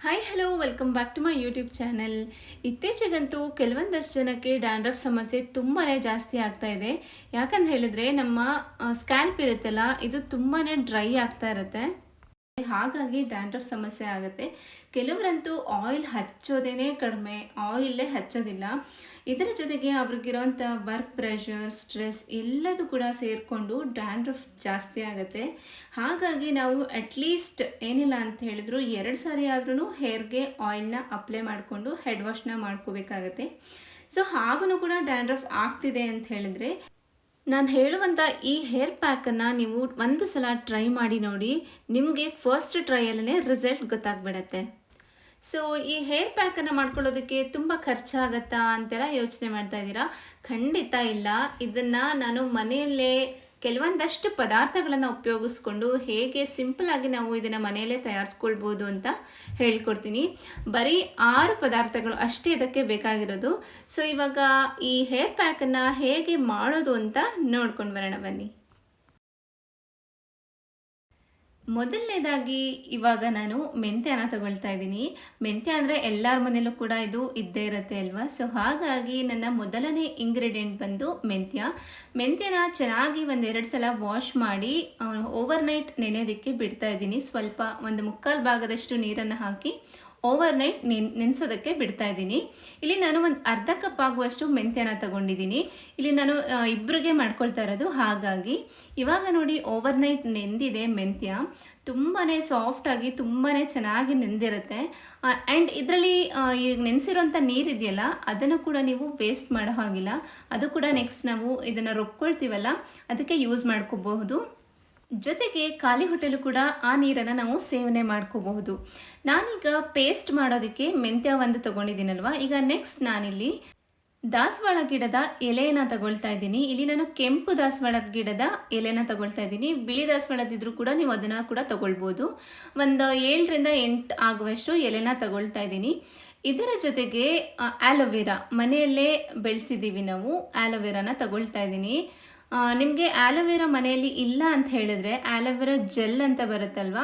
Hi hello welcome back to my YouTube channel. ಇತ್ತೀಚೆಗಂತೂ ಕೆಲವೊಂದಷ್ಟು ಜನಕ್ಕೆ ಡ್ಯಾಂಡ್ರಫ್ ಸಮಸ್ಯೆ ತುಂಬಾ ಜಾಸ್ತಿ ಆಗ್ತಾ ಇದೆ. ಯಾಕಂತ ಹೇಳಿದ್ರೆ ನಮ್ಮ ಸ್ಕ್ಯಾಲ್ಪ್ ಇರುತ್ತಲ್ಲ, ಇದು ತುಂಬಾ ಡ್ರೈ ಆಗ್ತಾ ಇರುತ್ತೆ. ಹಾಗಾಗಿ ಡ್ಯಾಂಡ್ರಫ್ ಸಮಸ್ಯೆ ಆಗುತ್ತೆ. ಕೆಲವರಂತೂ ಆಯಿಲ್ ಹಚ್ಚೋದೇನೆ ಕಡಿಮೆ, ಆಯಿಲೇ ಹಚ್ಚೋದಿಲ್ಲ. ಇದರ ಜೊತೆಗೆ ಅವ್ರಿಗಿರೋಂಥ ವರ್ಕ್ ಪ್ರೆಷರ್, ಸ್ಟ್ರೆಸ್ ಎಲ್ಲದೂ ಕೂಡ ಸೇರಿಕೊಂಡು ಡ್ಯಾಂಡ್ರಫ್ ಜಾಸ್ತಿ ಆಗುತ್ತೆ. ಹಾಗಾಗಿ ನಾವು ಅಟ್ಲೀಸ್ಟ್ ಏನಿಲ್ಲ ಅಂತ ಹೇಳಿದ್ರು 2 ಸಾರಿ ಆದ್ರೂ ಹೇರ್ಗೆ ಆಯಿಲ್ನ ಅಪ್ಲೈ ಮಾಡಿಕೊಂಡು ಹೆಡ್ ವಾಶ್ನ ಮಾಡ್ಕೋಬೇಕಾಗತ್ತೆ. ಸೊ ಹಾಗೂ ಕೂಡ ಡ್ಯಾಂಡ್ರಫ್ ಆಗ್ತಿದೆ ಅಂತ ಹೇಳಿದ್ರೆ ನಾನು ಹೇಳುವಂಥ ಈ ಹೇರ್ ಪ್ಯಾಕನ್ನು ನೀವು ಒಂದು ಸಲ ಟ್ರೈ ಮಾಡಿ ನೋಡಿ. ನಿಮಗೆ ಫಸ್ಟ್ ಟ್ರೈಯಲ್ಲೇ ರಿಸಲ್ಟ್ ಗೊತ್ತಾಗ್ಬಿಡತ್ತೆ. ಸೊ ಈ ಹೇರ್ ಪ್ಯಾಕನ್ನು ಮಾಡ್ಕೊಳ್ಳೋದಕ್ಕೆ ತುಂಬ ಖರ್ಚಾಗತ್ತಾ ಅಂತೆಲ್ಲ ಯೋಚನೆ ಮಾಡ್ತಾ ಇದ್ದೀರಾ? ಖಂಡಿತ ಇಲ್ಲ. ಇದನ್ನು ನಾನು ಮನೆಯಲ್ಲೇ ಕೆಲವೊಂದಷ್ಟು ಪದಾರ್ಥಗಳನ್ನು ಉಪಯೋಗಿಸ್ಕೊಂಡು ಹೇಗೆ ಸಿಂಪಲ್ಲಾಗಿ ನಾವು ಇದನ್ನು ಮನೆಯಲ್ಲೇ ತಯಾರಿಸ್ಕೊಳ್ಬೋದು ಅಂತ ಹೇಳ್ಕೊಡ್ತೀನಿ. ಬರೀ 6 ಪದಾರ್ಥಗಳು ಅಷ್ಟೇ ಇದಕ್ಕೆ ಬೇಕಾಗಿರೋದು. ಸೊ ಇವಾಗ ಈ ಹೇರ್ ಪ್ಯಾಕನ್ನು ಹೇಗೆ ಮಾಡೋದು ಅಂತ ನೋಡ್ಕೊಂಡು ಬರೋಣ ಬನ್ನಿ. ಮೊದಲನೇದಾಗಿ ಇವಾಗ ನಾನು ಮೆಂತ್ಯನ ತಗೊಳ್ತಾ ಇದ್ದೀನಿ. ಮೆಂತ್ಯ ಅಂದರೆ ಎಲ್ಲರ ಮನೆಯಲ್ಲೂ ಕೂಡ ಇದು ಇದ್ದೇ ಇರುತ್ತೆ ಅಲ್ವಾ? ಸೊ ಹಾಗಾಗಿ ನನ್ನ ಮೊದಲನೇ ಇಂಗ್ರೀಡಿಯೆಂಟ್ ಬಂದು ಮೆಂತ್ಯನ ಚೆನ್ನಾಗಿ 1-2 ಸಲ ವಾಶ್ ಮಾಡಿ ಓವರ್ನೈಟ್ ನೆನೆಯೋದಕ್ಕೆ ಬಿಡ್ತಾ ಇದ್ದೀನಿ. ಸ್ವಲ್ಪ 1/4 ಭಾಗದಷ್ಟು ನೀರನ್ನು ಹಾಕಿ ಓವರ್ನೈಟ್ ನೆನೆಸೋದಕ್ಕೆ ಬಿಡ್ತಾ ಇದ್ದೀನಿ. ಇಲ್ಲಿ ನಾನು ಒಂದು ಅರ್ಧ ಕಪ್ ಆಗುವಷ್ಟು ಮೆಂತ್ಯನ ತಗೊಂಡಿದ್ದೀನಿ. ಇಲ್ಲಿ ನಾನು ಇಬ್ಬರಿಗೆ ಮಾಡ್ಕೊಳ್ತಾ ಇರೋದು. ಹಾಗಾಗಿ ಇವಾಗ ನೋಡಿ ಓವರ್ನೈಟ್ ನೆಂದಿದೆ ಮೆಂತ್ಯ. ತುಂಬಾ ಸಾಫ್ಟಾಗಿ ತುಂಬಾ ಚೆನ್ನಾಗಿ ನೆಂದಿರುತ್ತೆ. ಆ್ಯಂಡ್ ಇದರಲ್ಲಿ ಈಗ ನೆನೆಸಿರೋಂಥ ನೀರಿದೆಯಲ್ಲ, ಅದನ್ನು ಕೂಡ ನೀವು ವೇಸ್ಟ್ ಮಾಡೋ ಹಾಗಿಲ್ಲ. ಅದು ಕೂಡ ನೆಕ್ಸ್ಟ್ ನಾವು ಇದನ್ನು ರುಬ್ಕೊಳ್ತೀವಲ್ಲ, ಅದಕ್ಕೆ ಯೂಸ್ ಮಾಡ್ಕೋಬಹುದು. ಜೊತೆಗೆ ಖಾಲಿ ಹೊಟ್ಟೆಲು ಕೂಡ ಆ ನೀರನ್ನು ನಾವು ಸೇವನೆ ಮಾಡ್ಕೋಬಹುದು. ನಾನೀಗ ಪೇಸ್ಟ್ ಮಾಡೋದಕ್ಕೆ ಮೆಂತ್ಯ ಒಂದು ತೊಗೊಂಡಿದ್ದೀನಲ್ವ. ಈಗ ನೆಕ್ಸ್ಟ್ ನಾನಿಲ್ಲಿ ದಾಸವಾಳ ಗಿಡದ ಎಲೆಯನ್ನು ತಗೊಳ್ತಾ ಇದ್ದೀನಿ. ಇಲ್ಲಿ ನಾನು ಕೆಂಪು ದಾಸವಾಳದ ಗಿಡದ ಎಲೆನ ತಗೊಳ್ತಾ ಇದ್ದೀನಿ. ಬಿಳಿ ದಾಸವಾಳದಿದ್ರೂ ಕೂಡ ನೀವು ಅದನ್ನು ಕೂಡ ತಗೊಳ್ಬೋದು. ಒಂದು 7-8 ಆಗುವಷ್ಟು ಎಲೆನ ತಗೊಳ್ತಾ ಇದ್ದೀನಿ. ಇದರ ಜೊತೆಗೆ ಆಲೋವೆರಾ ಮನೆಯಲ್ಲೇ ಬೆಳೆಸಿದ್ದೀವಿ ನಾವು. ಆಲೋವೆರಾನ ತಗೊಳ್ತಾ ಇದ್ದೀನಿ. ನಿಮಗೆ ಆಲೋವೆರಾ ಮನೆಯಲ್ಲಿ ಇಲ್ಲ ಅಂತ ಹೇಳಿದ್ರೆ ಆಲೋವೆರಾ ಜೆಲ್ ಅಂತ ಬರುತ್ತಲ್ವ,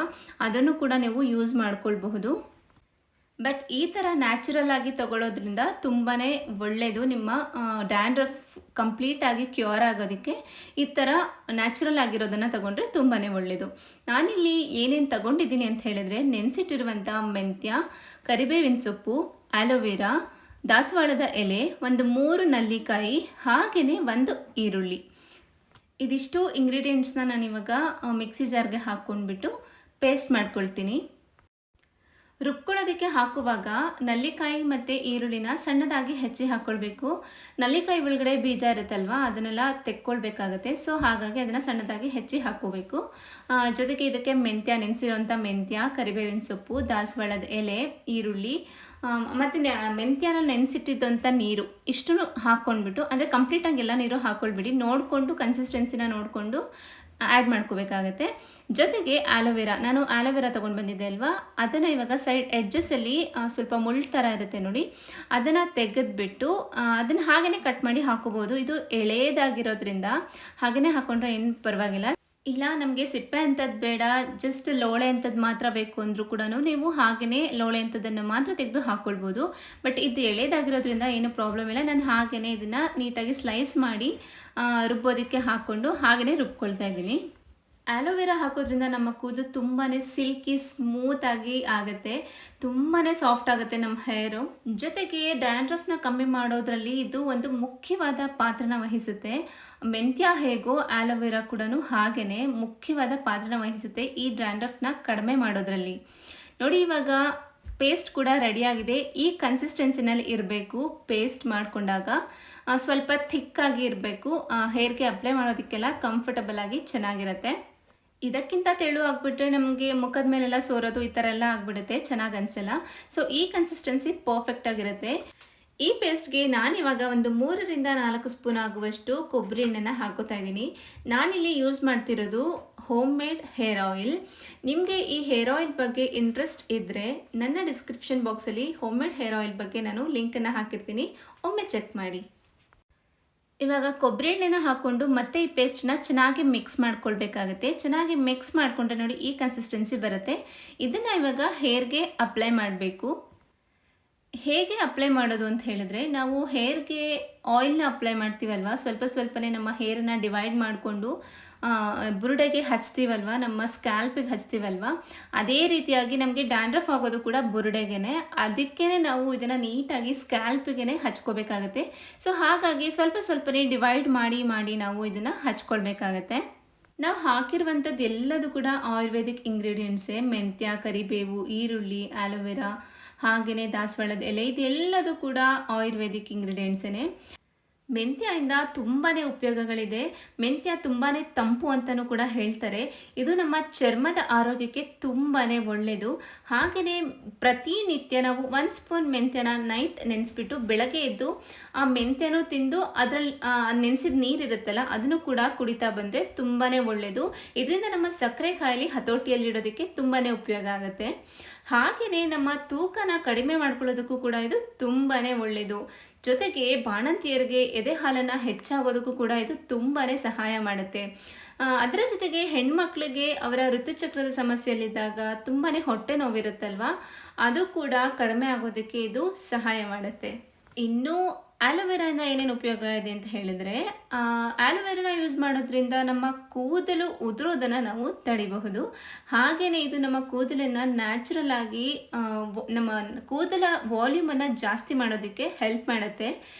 ಅದನ್ನು ಕೂಡ ನೀವು ಯೂಸ್ ಮಾಡ್ಕೊಳ್ಬಹುದು. ಬಟ್ ಈ ಥರ ನ್ಯಾಚುರಲ್ ಆಗಿ ತಗೊಳ್ಳೋದ್ರಿಂದ ತುಂಬಾ ಒಳ್ಳೆಯದು. ನಿಮ್ಮ ಡ್ಯಾಂಡ್ರಫ್ ಕಂಪ್ಲೀಟಾಗಿ ಕ್ಯೂರ್ ಆಗೋದಕ್ಕೆ ಈ ಥರ ನ್ಯಾಚುರಲ್ ಆಗಿರೋದನ್ನು ತಗೊಂಡ್ರೆ ತುಂಬಾ ಒಳ್ಳೆಯದು. ನಾನಿಲ್ಲಿ ಏನೇನು ತಗೊಂಡಿದ್ದೀನಿ ಅಂತ ಹೇಳಿದ್ರೆ ನೆನೆಸಿಟ್ಟಿರುವಂಥ ಮೆಂತ್ಯ, ಕರಿಬೇವಿನ ಸೊಪ್ಪು, ಆಲೋವೆರಾ, ದಾಸವಾಳದ ಎಲೆ, ಒಂದು 3 ನೆಲ್ಲಿಕಾಯಿ, ಹಾಗೆಯೇ 1 ಈರುಳ್ಳಿ. ಇದಿಷ್ಟು ಇಂಗ್ರೀಡಿಯೆಂಟ್ಸ್ನ ನಾನಿವಾಗ ಮಿಕ್ಸಿ ಜಾರ್ಗೆ ಹಾಕ್ಕೊಂಡ್ಬಿಟ್ಟು ಪೇಸ್ಟ್ ಮಾಡ್ಕೊಳ್ತೀನಿ. ರುಬ್ಕೊಳ್ಳೋದಕ್ಕೆ ಹಾಕುವಾಗ ನೆಲ್ಲಿಕಾಯಿ ಮತ್ತು ಈರುಳ್ಳಿನ ಸಣ್ಣದಾಗಿ ಹೆಚ್ಚಿ ಹಾಕ್ಕೊಳ್ಬೇಕು. ನೆಲ್ಲಿಕಾಯಿ ಒಳಗಡೆ ಬೀಜ ಇರುತ್ತಲ್ವ, ಅದನ್ನೆಲ್ಲ ತೆಕ್ಕೊಳ್ಬೇಕಾಗತ್ತೆ. ಸೊ ಹಾಗಾಗಿ ಅದನ್ನು ಸಣ್ಣದಾಗಿ ಹೆಚ್ಚಿ ಹಾಕ್ಕೋಬೇಕು. ಜೊತೆಗೆ ಇದಕ್ಕೆ ನೆನೆಸಿರೋಂಥ ಮೆಂತ್ಯ, ಕರಿಬೇವಿನ ಸೊಪ್ಪು, ದಾಸವಾಳದ ಎಲೆ, ಈರುಳ್ಳಿ ಮತ್ತು ಮೆಂತ್ಯನ ನೆನೆಸಿಟ್ಟಿದ್ದಂಥ ನೀರು ಇಷ್ಟು ಹಾಕ್ಕೊಂಡ್ಬಿಟ್ಟು, ಅಂದರೆ ಕಂಪ್ಲೀಟಾಗಿ ಎಲ್ಲ ನೀರು ಹಾಕ್ಕೊಳ್ಬಿಡಿ. ನೋಡಿಕೊಂಡು ಕನ್ಸಿಸ್ಟೆನ್ಸಿನ ನೋಡಿಕೊಂಡು ಆ್ಯಡ್ ಮಾಡ್ಕೋಬೇಕಾಗತ್ತೆ. ಜೊತೆಗೆ ಆಲೋವೆರಾ, ನಾನು ಆಲೋವೆರಾ ತೊಗೊಂಡು ಬಂದಿದ್ದೆ ಅಲ್ವಾ, ಅದನ್ನು ಇವಾಗ ಸೈಡ್ ಎಡ್ಜಸ್ಸಲ್ಲಿ ಸ್ವಲ್ಪ ಮುಳ್ಳು ಥರ ಇರುತ್ತೆ ನೋಡಿ, ಅದನ್ನು ತೆಗೆದುಬಿಟ್ಟು ಅದನ್ನು ಹಾಗೆಯೇ ಕಟ್ ಮಾಡಿ ಹಾಕೋಬೋದು. ಇದು ಎಳೆಯದಾಗಿರೋದ್ರಿಂದ ಹಾಗೆಯೇ ಹಾಕ್ಕೊಂಡ್ರೆ ಏನು ಪರವಾಗಿಲ್ಲ. ಇಲ್ಲ ನಮಗೆ ಸಿಪ್ಪೆ ಅಂಥದ್ದು ಬೇಡ, ಜಸ್ಟ್ ಲೋಳೆ ಅಂಥದ್ದು ಮಾತ್ರ ಬೇಕು ಅಂದರೂ ಕೂಡ ನೀವು ಹಾಗೆಯೇ ಲೋಳೆ ಅಂಥದ್ದನ್ನು ಮಾತ್ರ ತೆಗೆದು ಹಾಕ್ಕೊಳ್ಬೋದು. ಬಟ್ ಇದು ಎಳೆದಾಗಿರೋದ್ರಿಂದ ಏನು ಪ್ರಾಬ್ಲಮ್ ಇಲ್ಲ. ನಾನು ಹಾಗೆಯೇ ಇದನ್ನು ನೀಟಾಗಿ ಸ್ಲೈಸ್ ಮಾಡಿ ರುಬ್ಬೋದಕ್ಕೆ ಹಾಕ್ಕೊಂಡು ಹಾಗೆಯೇ ರುಬ್ಕೊಳ್ತಾ ಇದ್ದೀನಿ. ಆಲೋವೆರಾ ಹಾಕೋದ್ರಿಂದ ನಮ್ಮ ಕೂದಲು ತುಂಬಾ ಸಿಲ್ಕಿ ಸ್ಮೂತಾಗಿ ಆಗುತ್ತೆ, ತುಂಬಾ ಸಾಫ್ಟ್ ಆಗುತ್ತೆ ನಮ್ಮ ಹೇರು. ಜೊತೆಗೆ ಡ್ಯಾಂಡ್ರಫ್ನ ಕಮ್ಮಿ ಮಾಡೋದ್ರಲ್ಲಿ ಇದು ಒಂದು ಮುಖ್ಯವಾದ ಪಾತ್ರನ ವಹಿಸುತ್ತೆ. ಮೆಂತ್ಯ ಹೇಗೋ ಆಲೋವೆರಾ ಕೂಡ ಹಾಗೆಯೇ ಮುಖ್ಯವಾದ ಪಾತ್ರನ ವಹಿಸುತ್ತೆ ಈ ಡ್ಯಾಂಡ್ರಫ್ನ ಕಡಿಮೆ ಮಾಡೋದ್ರಲ್ಲಿ. ನೋಡಿ ಇವಾಗ ಪೇಸ್ಟ್ ಕೂಡ ರೆಡಿಯಾಗಿದೆ. ಈ ಕನ್ಸಿಸ್ಟೆನ್ಸಿನಲ್ಲಿ ಇರಬೇಕು. ಪೇಸ್ಟ್ ಮಾಡಿಕೊಂಡಾಗ ಸ್ವಲ್ಪ ಥಿಕ್ಕಾಗಿ ಇರಬೇಕು. ಹೇರ್ಗೆ ಅಪ್ಲೈ ಮಾಡೋದಕ್ಕೆಲ್ಲ ಕಂಫರ್ಟಬಲ್ ಆಗಿ ಚೆನ್ನಾಗಿರುತ್ತೆ. ಇದಕ್ಕಿಂತ ತೆಳು ಆಗಿಬಿಟ್ರೆ ನಮಗೆ ಮುಖದ ಮೇಲೆಲ್ಲ ಸೋರೋದು ಈ ಥರ ಎಲ್ಲ ಆಗಿಬಿಡುತ್ತೆ, ಚೆನ್ನಾಗಿ ಅನಿಸಲ್ಲ. ಸೊ ಈ ಕನ್ಸಿಸ್ಟೆನ್ಸಿ ಪರ್ಫೆಕ್ಟ್ ಆಗಿರುತ್ತೆ. ಈ ಪೇಸ್ಟ್ಗೆ ನಾನಿವಾಗ ಒಂದು 3-4 ಸ್ಪೂನ್ ಆಗುವಷ್ಟು ಕೊಬ್ಬರಿ ಎಣ್ಣೆನ ಹಾಕೋತಾ ಇದ್ದೀನಿ. ನಾನಿಲ್ಲಿ ಯೂಸ್ ಮಾಡ್ತಿರೋದು ಹೋಮ್ ಮೇಡ್ ಹೇರ್ ಆಯಿಲ್. ನಿಮಗೆ ಈ ಹೇರ್ ಆಯಿಲ್ ಬಗ್ಗೆ ಇಂಟ್ರೆಸ್ಟ್ ಇದ್ದರೆ ನನ್ನ ಡಿಸ್ಕ್ರಿಪ್ಷನ್ ಬಾಕ್ಸಲ್ಲಿ ಹೋಮ್ ಮೇಡ್ ಹೇರ್ ಆಯಿಲ್ ಬಗ್ಗೆ ನಾನು ಲಿಂಕನ್ನು ಹಾಕಿರ್ತೀನಿ, ಒಮ್ಮೆ ಚೆಕ್ ಮಾಡಿ. ಇವಾಗ ಕೊಬ್ಬರಿ ಎಣ್ಣೆನ ಹಾಕ್ಕೊಂಡು ಮತ್ತೆ ಈ ಪೇಸ್ಟನ್ನ ಚೆನ್ನಾಗಿ ಮಿಕ್ಸ್ ಮಾಡ್ಕೊಳ್ಬೇಕಾಗತ್ತೆ. ಚೆನ್ನಾಗಿ ಮಿಕ್ಸ್ ಮಾಡಿಕೊಂಡ್ರೆ ನೋಡಿ ಈ ಕನ್ಸಿಸ್ಟೆನ್ಸಿ ಬರುತ್ತೆ. ಇದನ್ನು ಇವಾಗ ಹೇರ್ಗೆ ಅಪ್ಲೈ ಮಾಡಬೇಕು. ಹೇಗೆ ಅಪ್ಲೈ ಮಾಡೋದು ಅಂತ ಹೇಳಿದ್ರೆ, ನಾವು ಹೇರ್ಗೆ ಆಯಿಲ್ನ ಅಪ್ಲೈ ಮಾಡ್ತೀವಲ್ವ, ಸ್ವಲ್ಪ ಸ್ವಲ್ಪನೇ ನಮ್ಮ ಹೇರನ್ನು ಡಿವೈಡ್ ಮಾಡಿಕೊಂಡು ಬುರುಡೆಗೆ ಹಚ್ತೀವಲ್ವ, ನಮ್ಮ ಸ್ಕ್ಯಾಲ್ಪಿಗೆ ಹಚ್ತೀವಲ್ವ, ಅದೇ ರೀತಿಯಾಗಿ ನಮಗೆ ಡ್ಯಾಂಡ್ರಫ್ ಆಗೋದು ಕೂಡ ಬುರುಡೆಗೆ. ಅದಕ್ಕೇ ನಾವು ಇದನ್ನು ನೀಟಾಗಿ ಸ್ಕ್ಯಾಲ್ಪಿಗೆ ಹಚ್ಕೋಬೇಕಾಗತ್ತೆ. ಸೊ ಹಾಗಾಗಿ ಸ್ವಲ್ಪ ಸ್ವಲ್ಪನೇ ಡಿವೈಡ್ ಮಾಡಿ ಮಾಡಿ ನಾವು ಇದನ್ನು ಹಚ್ಕೊಳ್ಬೇಕಾಗತ್ತೆ. ನಾವು ಹಾಕಿರುವಂಥದ್ದು ಎಲ್ಲದೂ ಕೂಡ ಆಯುರ್ವೇದಿಕ್ ಇಂಗ್ರೀಡಿಯೆಂಟ್ಸೇ. ಮೆಂತ್ಯ, ಕರಿಬೇವು, ಈರುಳ್ಳಿ, ಆಲೋವೆರಾ, ಹಾಗೆಯೇ ದಾಸವಾಳದ ಎಲೆ, ಇದೆಲ್ಲದೂ ಕೂಡ ಆಯುರ್ವೇದಿಕ್ ಇಂಗ್ರೀಡಿಯೆಂಟ್ಸೇ. ಮೆಂತ್ಯದಿಂದ ತುಂಬಾ ಉಪಯೋಗಗಳಿದೆ. ಮೆಂತ್ಯ ತುಂಬಾ ತಂಪು ಅಂತಲೂ ಕೂಡ ಹೇಳ್ತಾರೆ. ಇದು ನಮ್ಮ ಚರ್ಮದ ಆರೋಗ್ಯಕ್ಕೆ ತುಂಬಾ ಒಳ್ಳೆಯದು. ಹಾಗೆಯೇ ಪ್ರತಿನಿತ್ಯ ನಾವು 1 ಸ್ಪೂನ್ ಮೆಂತ್ಯನ ನೈಟ್ ನೆನೆಸ್ಬಿಟ್ಟು ಬೆಳಗ್ಗೆ ಎದ್ದು ಆ ಮೆಂತ್ಯನೂ ತಿಂದು ಅದರಲ್ಲಿ ನೆನೆಸಿದ ನೀರಿರುತ್ತಲ್ಲ ಅದನ್ನು ಕೂಡ ಕುಡಿತಾ ಬಂದರೆ ತುಂಬಾ ಒಳ್ಳೆಯದು. ಇದರಿಂದ ನಮ್ಮ ಸಕ್ಕರೆ ಕಾಯಿಲೆ ಹತೋಟಿಯಲ್ಲಿಡೋದಕ್ಕೆ ತುಂಬಾ ಉಪಯೋಗ ಆಗುತ್ತೆ. ಹಾಗೆಯೇ ನಮ್ಮ ತೂಕನ ಕಡಿಮೆ ಮಾಡ್ಕೊಳ್ಳೋದಕ್ಕೂ ಕೂಡ ಇದು ತುಂಬಾ ಒಳ್ಳೆಯದು. ಜೊತೆಗೆ ಬಾಣಂತಿಯರಿಗೆ ಎದೆ ಹಾಲನ್ನು ಹೆಚ್ಚಾಗೋದಕ್ಕೂ ಕೂಡ ಇದು ತುಂಬಾ ಸಹಾಯ ಮಾಡುತ್ತೆ. ಅದರ ಜೊತೆಗೆ ಹೆಣ್ಮಕ್ಳಿಗೆ ಅವರ ಋತುಚಕ್ರದ ಸಮಸ್ಯೆಯಲ್ಲಿದ್ದಾಗ ತುಂಬಾ ಹೊಟ್ಟೆ ನೋವಿರುತ್ತಲ್ವ, ಅದು ಕೂಡ ಕಡಿಮೆ ಆಗೋದಕ್ಕೆ ಇದು ಸಹಾಯ ಮಾಡುತ್ತೆ. ಇನ್ನು ಆಲೋವೆರಾದಿಂದ ಏನೇನು ಉಪಯೋಗ ಇದೆ ಅಂತ ಹೇಳಿದರೆ, ಆಲೋವೆರಾನ ಯೂಸ್ ಮಾಡೋದ್ರಿಂದ ನಮ್ಮ ಕೂದಲು ಉದುರೋದನ್ನು ನಾವು ತಡಿಬಹುದು. ಹಾಗೆಯೇ ಇದು ನಮ್ಮ ಕೂದಲನ್ನು ನ್ಯಾಚುರಲ್ ಆಗಿ ನಮ್ಮ ಕೂದಲ ವಾಲ್ಯೂಮನ್ನು ಜಾಸ್ತಿ ಮಾಡೋದಕ್ಕೆ ಹೆಲ್ಪ್ ಮಾಡುತ್ತೆ.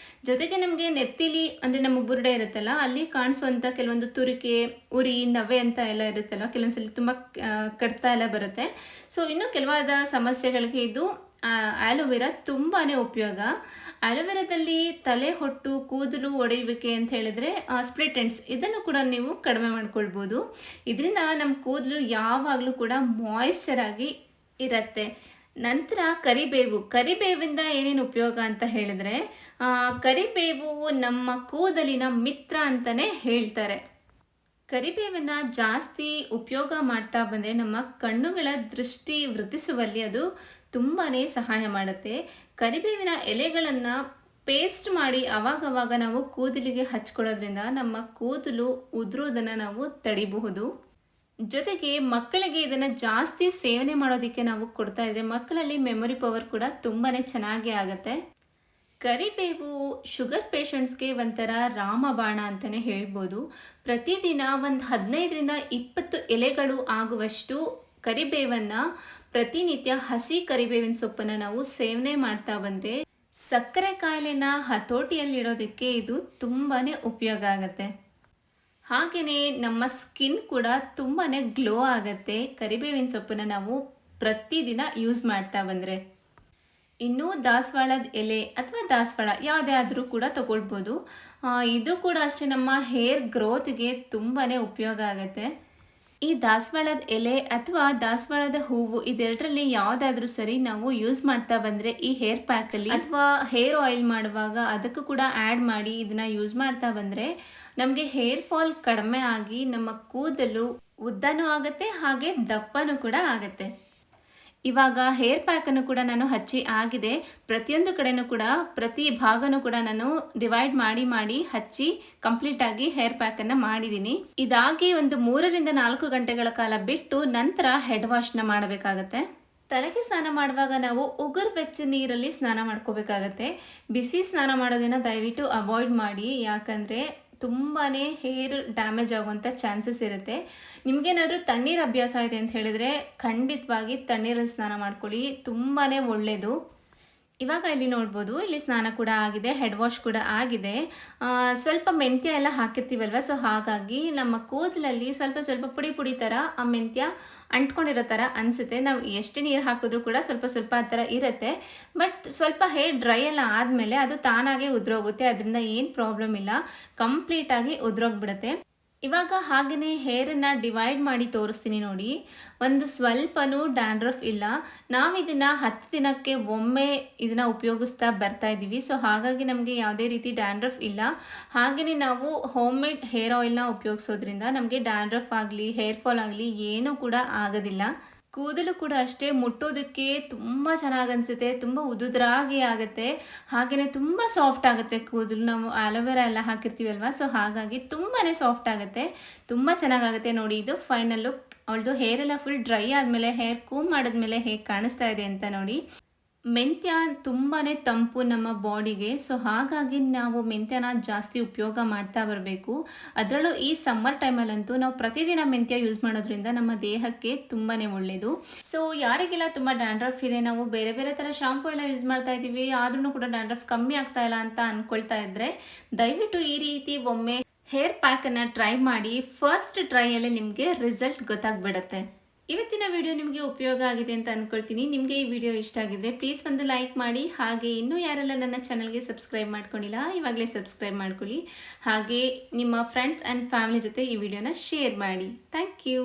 ಜೊತೆಗೆ ನಮಗೆ ನೆತ್ತಿಲಿ ಅಂದರೆ ನಮ್ಮ ಬುರುಡೆ ಇರುತ್ತಲ್ಲ, ಅಲ್ಲಿ ಕಾಣಿಸುವಂಥ ಕೆಲವೊಂದು ತುರಿಕೆ, ಉರಿ, ನವೆ ಅಂತ ಎಲ್ಲ ಇರುತ್ತಲ್ಲ, ಕೆಲವೊಂದ್ಸಲ ತುಂಬ ಕಡ್ತಾ ಎಲ್ಲ ಬರುತ್ತೆ. ಸೊ ಇನ್ನು ಕೆಲವಾದ ಸಮಸ್ಯೆಗಳಿಗೆ ಇದು ಆಲೋವೆರಾ ತುಂಬಾ ಉಪಯೋಗ. ಆಲೋವೆರಾದಲ್ಲಿ ತಲೆ ಹೊಟ್ಟು, ಕೂದಲು ಒಡೆಯುವಿಕೆ ಅಂತ ಹೇಳಿದ್ರೆ ಸ್ಪ್ಲಿಟ್ ಎಂಡ್ಸ್, ಇದನ್ನು ಕೂಡ ನೀವು ಕಡಿಮೆ ಮಾಡ್ಕೊಳ್ಬೋದು. ಇದರಿಂದ ನಮ್ಮ ಕೂದಲು ಯಾವಾಗಲೂ ಕೂಡ ಮಾಯಿಶ್ಚರ್ ಆಗಿ ಇರುತ್ತೆ. ನಂತರ ಕರಿಬೇವಿಂದ ಏನೇನು ಉಪಯೋಗ ಅಂತ ಹೇಳಿದ್ರೆ, ಕರಿಬೇವು ನಮ್ಮ ಕೂದಲಿನ ಮಿತ್ರ ಅಂತಲೇ ಹೇಳ್ತಾರೆ. ಕರಿಬೇವನ್ನು ಜಾಸ್ತಿ ಉಪಯೋಗ ಮಾಡ್ತಾ ಬಂದರೆ ನಮ್ಮ ಕಣ್ಣುಗಳ ದೃಷ್ಟಿ ವೃದ್ಧಿಸುವಲ್ಲಿ ಅದು ತುಂಬಾ ಸಹಾಯ ಮಾಡುತ್ತೆ. ಕರಿಬೇವಿನ ಎಲೆಗಳನ್ನು ಪೇಸ್ಟ್ ಮಾಡಿ ಅವಾಗವಾಗ ನಾವು ಕೂದಲಿಗೆ ಹಚ್ಕೊಳ್ಳೋದ್ರಿಂದ ನಮ್ಮ ಕೂದಲು ಉದುರೋದನ್ನು ನಾವು ತಡಿಬಹುದು. ಜೊತೆಗೆ ಮಕ್ಕಳಿಗೆ ಇದನ್ನು ಜಾಸ್ತಿ ಸೇವನೆ ಮಾಡೋದಕ್ಕೆ ನಾವು ಕೊಡ್ತಾ ಇದ್ರೆ ಮಕ್ಕಳಲ್ಲಿ ಮೆಮೊರಿ ಪವರ್ ಕೂಡ ತುಂಬಾ ಚೆನ್ನಾಗಿ ಆಗುತ್ತೆ. ಕರಿಬೇವು ಶುಗರ್ ಪೇಷಂಟ್ಸ್ಗೆ ಒಂಥರ ರಾಮಬಾಣ ಅಂತಲೇ ಹೇಳ್ಬೋದು. ಪ್ರತಿದಿನ ಒಂದು 15ರಿಂದ 20 ಎಲೆಗಳು ಆಗುವಷ್ಟು ಕರಿಬೇವನ್ನು ಪ್ರತಿನಿತ್ಯ ಹಸಿ ಕರಿಬೇವಿನ ಸೊಪ್ಪನ್ನು ನಾವು ಸೇವನೆ ಮಾಡ್ತಾ ಬಂದರೆ ಸಕ್ಕರೆ ಕಾಯಿಲೆನ ಹತೋಟಿಯಲ್ಲಿಡೋದಕ್ಕೆ ಇದು ತುಂಬಾ ಉಪಯೋಗ ಆಗುತ್ತೆ. ಹಾಗೆಯೇ ನಮ್ಮ ಸ್ಕಿನ್ ಕೂಡ ತುಂಬಾ ಗ್ಲೋ ಆಗುತ್ತೆ ಕರಿಬೇವಿನ ಸೊಪ್ಪನ್ನು ನಾವು ಪ್ರತಿದಿನ ಯೂಸ್ ಮಾಡ್ತಾ ಬಂದರೆ. ಇನ್ನು ದಾಸವಾಳದ ಎಲೆ ಅಥವಾ ದಾಸವಾಳ ಯಾವುದೇ ಆದರೂ ಕೂಡ ತಗೊಳ್ಬೋದು. ಇದು ಕೂಡ ಅಷ್ಟೇ ನಮ್ಮ ಹೇರ್ ಗ್ರೋತ್ಗೆ ತುಂಬಾ ಉಪಯೋಗ ಆಗುತ್ತೆ. ಈ ದಾಸವಾಳದ ಎಲೆ ಅಥವಾ ದಾಸವಾಳದ ಹೂವು ಇದೆರಡರಲ್ಲಿ ಯಾವುದಾದ್ರೂ ಸರಿ ನಾವು ಯೂಸ್ ಮಾಡ್ತಾ ಬಂದರೆ ಈ ಹೇರ್ ಪ್ಯಾಕಲ್ಲಿ ಅಥವಾ ಹೇರ್ ಆಯಿಲ್ ಮಾಡುವಾಗ ಅದಕ್ಕೂ ಕೂಡ ಆ್ಯಡ್ ಮಾಡಿ ಇದನ್ನು ಯೂಸ್ ಮಾಡ್ತಾ ಬಂದರೆ ನಮಗೆ ಹೇರ್ ಫಾಲ್ ಕಡಿಮೆ ಆಗಿ ನಮ್ಮ ಕೂದಲು ಉದ್ದನೂ ಆಗುತ್ತೆ, ಹಾಗೆ ದಪ್ಪನೂ ಕೂಡ ಆಗುತ್ತೆ. ಇವಾಗ ಹೇರ್ ಪ್ಯಾಕನ್ನು ಕೂಡ ನಾನು ಹಚ್ಚಿ ಆಗಿದೆ. ಪ್ರತಿಯೊಂದು ಕಡೆನೂ ಕೂಡ ಪ್ರತಿ ಭಾಗನೂ ಕೂಡ ನಾನು ಡಿವೈಡ್ ಮಾಡಿ ಮಾಡಿ ಹಚ್ಚಿ ಕಂಪ್ಲೀಟಾಗಿ ಹೇರ್ ಪ್ಯಾಕನ್ನು ಮಾಡಿದ್ದೀನಿ. ಇದಾಗಿ ಒಂದು 3ರಿಂದ 4 ಗಂಟೆಗಳ ಕಾಲ ಬಿಟ್ಟು ನಂತರ ಹೆಡ್ ವಾಶ್ನ ಮಾಡಬೇಕಾಗತ್ತೆ. ತಲೆಗೆ ಸ್ನಾನ ಮಾಡುವಾಗ ನಾವು ಉಗುರು ಬೆಚ್ಚ ನೀರಲ್ಲಿ ಸ್ನಾನ ಮಾಡ್ಕೋಬೇಕಾಗತ್ತೆ. ಬಿಸಿ ಸ್ನಾನ ಮಾಡೋದನ್ನು ದಯವಿಟ್ಟು ಅವಾಯ್ಡ್ ಮಾಡಿ, ಯಾಕಂದರೆ ತುಂಬಾ ಹೇರ್ ಡ್ಯಾಮೇಜ್ ಆಗುವಂಥ ಚಾನ್ಸಸ್ ಇರುತ್ತೆ. ನಿಮಗೇನಾದರೂ ತಣ್ಣೀರು ಅಭ್ಯಾಸ ಇದೆ ಅಂತ ಹೇಳಿದರೆ ಖಂಡಿತವಾಗಿ ತಣ್ಣೀರಲ್ಲಿ ಸ್ನಾನ ಮಾಡ್ಕೊಳ್ಳಿ, ತುಂಬಾ ಒಳ್ಳೆಯದು. ಇವಾಗ ಇಲ್ಲಿ ನೋಡ್ಬೋದು, ಇಲ್ಲಿ ಸ್ನಾನ ಕೂಡ ಆಗಿದೆ, ಹೆಡ್ ವಾಶ್ ಕೂಡ ಆಗಿದೆ. ಸ್ವಲ್ಪ ಮೆಂತ್ಯ ಎಲ್ಲ ಹಾಕಿರ್ತೀವಲ್ವ, ಸೊ ಹಾಗಾಗಿ ನಮ್ಮ ಕೂದಲಲ್ಲಿ ಸ್ವಲ್ಪ ಸ್ವಲ್ಪ ಪುಡಿ ಪುಡಿ ಥರ ಆ ಮೆಂತ್ಯ ಅಂಟ್ಕೊಂಡಿರೋ ಥರ ಅನಿಸುತ್ತೆ. ನಾವು ಎಷ್ಟು ನೀರು ಹಾಕಿದ್ರೂ ಕೂಡ ಸ್ವಲ್ಪ ಸ್ವಲ್ಪ ಆ ಥರ ಇರುತ್ತೆ. ಬಟ್ ಸ್ವಲ್ಪ ಹೇರ್ ಡ್ರೈ ಎಲ್ಲ ಆದಮೇಲೆ ಅದು ತಾನಾಗೆ ಉದುರೋಗುತ್ತೆ. ಅದರಿಂದ ಏನು ಪ್ರಾಬ್ಲಮ್ ಇಲ್ಲ, ಕಂಪ್ಲೀಟಾಗಿ ಉದುರೋಗ್ಬಿಡುತ್ತೆ. ಇವಾಗ ಹಾಗೆಯೇ ಹೇರನ್ನು ಡಿವೈಡ್ ಮಾಡಿ ತೋರಿಸ್ತೀನಿ ನೋಡಿ. ಒಂದು ಸ್ವಲ್ಪನೂ ಡ್ಯಾಂಡ್ರಫ್ ಇಲ್ಲ. ನಾವು ಇದನ್ನು 10 ದಿನಕ್ಕೆ ಒಮ್ಮೆ ಇದನ್ನು ಉಪಯೋಗಿಸ್ತಾ ಬರ್ತಾ ಇದ್ದೀವಿ. ಸೊ ಹಾಗಾಗಿ ನಮಗೆ ಯಾವುದೇ ರೀತಿ ಡ್ಯಾಂಡ್ರಫ್ ಇಲ್ಲ. ಹಾಗೆಯೇ ನಾವು ಹೋಮ್ ಮೇಡ್ ಹೇರ್ ಆಯಿಲ್ನ ಉಪಯೋಗಿಸೋದ್ರಿಂದ ನಮಗೆ ಡ್ಯಾಂಡ್ರಫ್ ಆಗಲಿ ಹೇರ್ ಫಾಲ್ ಆಗಲಿ ಏನೂ ಕೂಡ ಆಗೋದಿಲ್ಲ. ಕೂದಲು ಕೂಡ ಅಷ್ಟೇ ಮುಟ್ಟೋದಕ್ಕೆ ತುಂಬ ಚೆನ್ನಾಗಿ ಅನಿಸುತ್ತೆ, ತುಂಬ ಉದುದ್ರಾಗಿ ಆಗುತ್ತೆ, ಹಾಗೆಯೇ ತುಂಬ ಸಾಫ್ಟ್ ಆಗುತ್ತೆ ಕೂದಲು. ನಾವು ಆಲೋವೆರಾ ಎಲ್ಲ ಹಾಕಿರ್ತೀವಲ್ವ, ಸೊ ಹಾಗಾಗಿ ತುಂಬಾ ಸಾಫ್ಟ್ ಆಗುತ್ತೆ, ತುಂಬ ಚೆನ್ನಾಗಾಗುತ್ತೆ. ನೋಡಿ ಇದು ಫೈನಲ್ ಲುಕ್. ಅವಳದು ಹೇರ್ ಎಲ್ಲ ಫುಲ್ ಡ್ರೈ ಆದಮೇಲೆ, ಹೇರ್ ಕೂಮ್ ಮಾಡಿದ್ಮೇಲೆ ಹೇಗೆ ಕಾಣಿಸ್ತಾ ಇದೆ ಅಂತ ನೋಡಿ. ಮೆಂತ್ಯ ತುಂಬಾ ತಂಪು ನಮ್ಮ ಬಾಡಿಗೆ, ಸೊ ಹಾಗಾಗಿ ನಾವು ಮೆಂತ್ಯನ ಜಾಸ್ತಿ ಉಪಯೋಗ ಮಾಡ್ತಾ ಬರಬೇಕು. ಅದರಲ್ಲೂ ಈ ಸಮ್ಮರ್ ಟೈಮಲ್ಲಂತೂ ನಾವು ಪ್ರತಿದಿನ ಮೆಂತ್ಯ ಯೂಸ್ ಮಾಡೋದ್ರಿಂದ ನಮ್ಮ ದೇಹಕ್ಕೆ ತುಂಬಾ ಒಳ್ಳೆಯದು. ಸೊ ಯಾರಿಗೆಲ್ಲ ತುಂಬ ಡ್ಯಾಂಡ್ರಫ್ ಇದೆ, ನಾವು ಬೇರೆ ಬೇರೆ ಥರ ಶಾಂಪೂ ಎಲ್ಲ ಯೂಸ್ ಮಾಡ್ತಾ ಇದ್ದೀವಿ, ಆದ್ರೂ ಕೂಡ ಡ್ಯಾಂಡ್ರಫ್ ಕಮ್ಮಿ ಆಗ್ತಾ ಇಲ್ಲ ಅಂತ ಅಂದ್ಕೊಳ್ತಾ ಇದ್ದರೆ, ದಯವಿಟ್ಟು ಈ ರೀತಿ ಒಮ್ಮೆ ಹೇರ್ ಪ್ಯಾಕನ್ನು ಟ್ರೈ ಮಾಡಿ. ಫಸ್ಟ್ ಟ್ರೈಯಲ್ಲೇ ನಿಮಗೆ ರಿಸಲ್ಟ್ ಗೊತ್ತಾಗ್ಬಿಡುತ್ತೆ. ಇವತ್ತಿನ ವಿಡಿಯೋ ನಿಮಗೆ ಉಪಯೋಗ ಆಗಿದೆ ಅಂತ ಅಂದ್ಕೊಳ್ತೀನಿ. ನಿಮಗೆ ಈ ವಿಡಿಯೋ ಇಷ್ಟ ಆಗಿದ್ರೆ ಪ್ಲೀಸ್ ಒಂದು ಲೈಕ್ ಮಾಡಿ. ಹಾಗೆ ಇನ್ನೂ ಯಾರೆಲ್ಲ ನನ್ನ ಚಾನಲ್ಗೆ ಸಬ್ಸ್ಕ್ರೈಬ್ ಮಾಡ್ಕೊಂಡಿಲ್ಲ, ಇವಾಗಲೇ ಸಬ್ಸ್ಕ್ರೈಬ್ ಮಾಡ್ಕೊಳ್ಳಿ. ಹಾಗೆ ನಿಮ್ಮ ಫ್ರೆಂಡ್ಸ್ ಆ್ಯಂಡ್ ಫ್ಯಾಮಿಲಿ ಜೊತೆ ಈ ವಿಡಿಯೋನ ಶೇರ್ ಮಾಡಿ. Thank you.